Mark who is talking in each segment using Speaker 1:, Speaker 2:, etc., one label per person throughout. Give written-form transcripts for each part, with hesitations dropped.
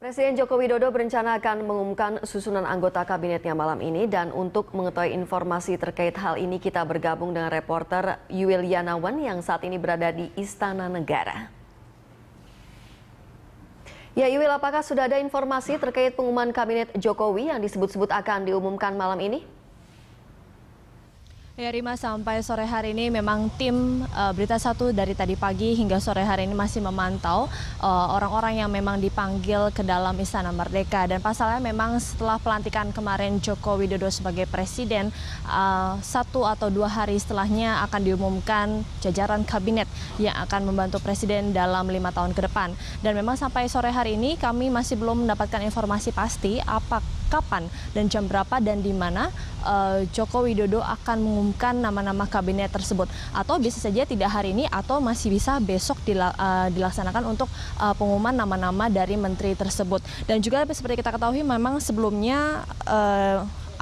Speaker 1: Presiden Joko Widodo berencana akan mengumumkan susunan anggota kabinetnya malam ini, dan untuk mengetahui informasi terkait hal ini kita bergabung dengan reporter Yuil Yanawan yang saat ini berada di Istana Negara. Ya Yuil, apakah sudah ada informasi terkait pengumuman kabinet Jokowi yang disebut-sebut akan diumumkan malam ini?
Speaker 2: Ya Rima, sampai sore hari ini memang tim Berita Satu dari tadi pagi hingga sore hari ini masih memantau orang-orang yang memang dipanggil ke dalam Istana Merdeka. Dan pasalnya memang setelah pelantikan kemarin Joko Widodo sebagai presiden, 1 atau 2 hari setelahnya akan diumumkan jajaran kabinet yang akan membantu presiden dalam 5 tahun ke depan. Dan memang sampai sore hari ini kami masih belum mendapatkan informasi pasti kapan dan jam berapa dan di mana Joko Widodo akan mengumumkan nama-nama kabinet tersebut, atau bisa saja tidak hari ini atau masih bisa besok dilaksanakan untuk pengumuman nama-nama dari menteri tersebut. Dan juga seperti kita ketahui memang sebelumnya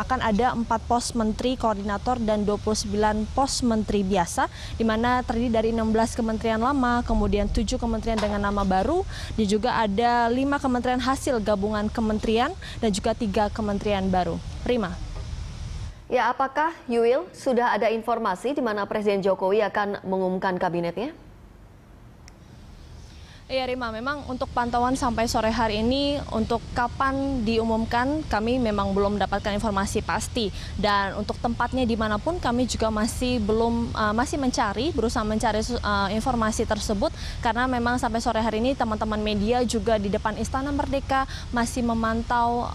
Speaker 2: akan ada 4 pos menteri koordinator dan 29 pos menteri biasa, di mana terdiri dari 16 kementerian lama, kemudian 7 kementerian dengan nama baru, dan juga ada 5 kementerian hasil gabungan kementerian, dan juga 3 kementerian baru. Rima.
Speaker 1: Ya, apakah Yuil sudah ada informasi di mana Presiden Jokowi akan mengumumkan kabinetnya?
Speaker 2: Iya Rima, memang untuk pantauan sampai sore hari ini untuk kapan diumumkan kami memang belum mendapatkan informasi pasti, dan untuk tempatnya dimanapun kami juga masih berusaha mencari informasi tersebut, karena memang sampai sore hari ini teman-teman media juga di depan Istana Merdeka masih memantau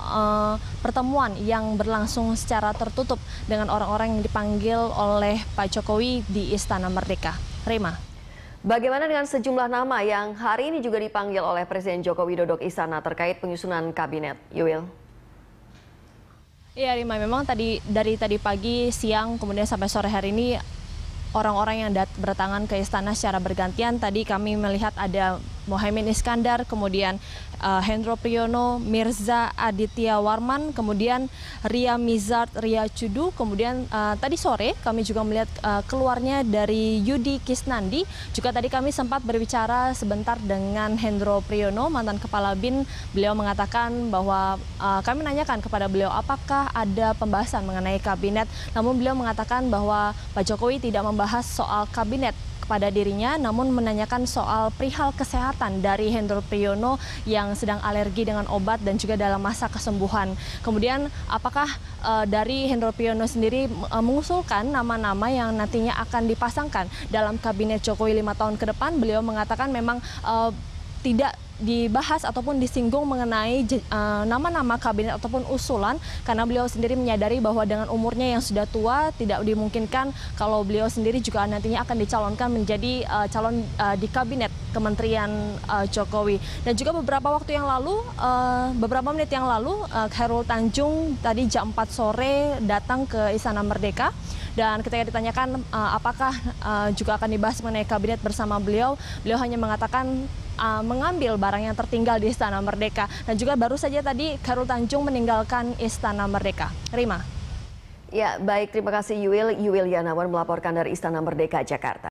Speaker 2: pertemuan yang berlangsung secara tertutup dengan orang-orang yang dipanggil oleh Pak Jokowi di Istana Merdeka. Rima.
Speaker 1: Bagaimana dengan sejumlah nama yang hari ini juga dipanggil oleh Presiden Joko Widodo ke Istana terkait penyusunan kabinet, Yuil?
Speaker 2: Iya Rima, memang dari tadi pagi, siang, kemudian sampai sore hari ini orang-orang yang berdatangan ke Istana secara bergantian. Tadi kami melihat ada Mohaimin Iskandar, kemudian Hendro Priyono, Mirza Aditya Warman, kemudian Ria Mizard Ria Cudu, kemudian tadi sore kami juga melihat keluarnya dari Yudi Kisnandi. Juga tadi kami sempat berbicara sebentar dengan Hendro Priyono, mantan Kepala BIN. Beliau mengatakan bahwa kami nanyakan kepada beliau apakah ada pembahasan mengenai kabinet, namun beliau mengatakan bahwa Pak Jokowi tidak membahas soal kabinet kepada dirinya, namun menanyakan soal perihal kesehatan dari Hendro Priyono yang sedang alergi dengan obat dan juga dalam masa kesembuhan. Kemudian apakah dari Hendro Priyono sendiri mengusulkan nama-nama yang nantinya akan dipasangkan dalam kabinet Jokowi 5 tahun ke depan? Beliau mengatakan memang tidak dibahas ataupun disinggung mengenai nama-nama kabinet ataupun usulan, karena beliau sendiri menyadari bahwa dengan umurnya yang sudah tua tidak dimungkinkan kalau beliau sendiri juga nantinya akan dicalonkan menjadi calon di kabinet Kementerian Jokowi. Dan juga beberapa menit yang lalu Khairul Tanjung tadi jam 4 sore datang ke Istana Merdeka, dan ketika ditanyakan apakah juga akan dibahas mengenai kabinet bersama beliau, beliau hanya mengatakan mengambil barang yang tertinggal di Istana Merdeka. Dan juga baru saja tadi Khairul Tanjung meninggalkan Istana Merdeka. Rima.
Speaker 1: Ya, baik, terima kasih Yuil Yanawan melaporkan dari Istana Merdeka, Jakarta.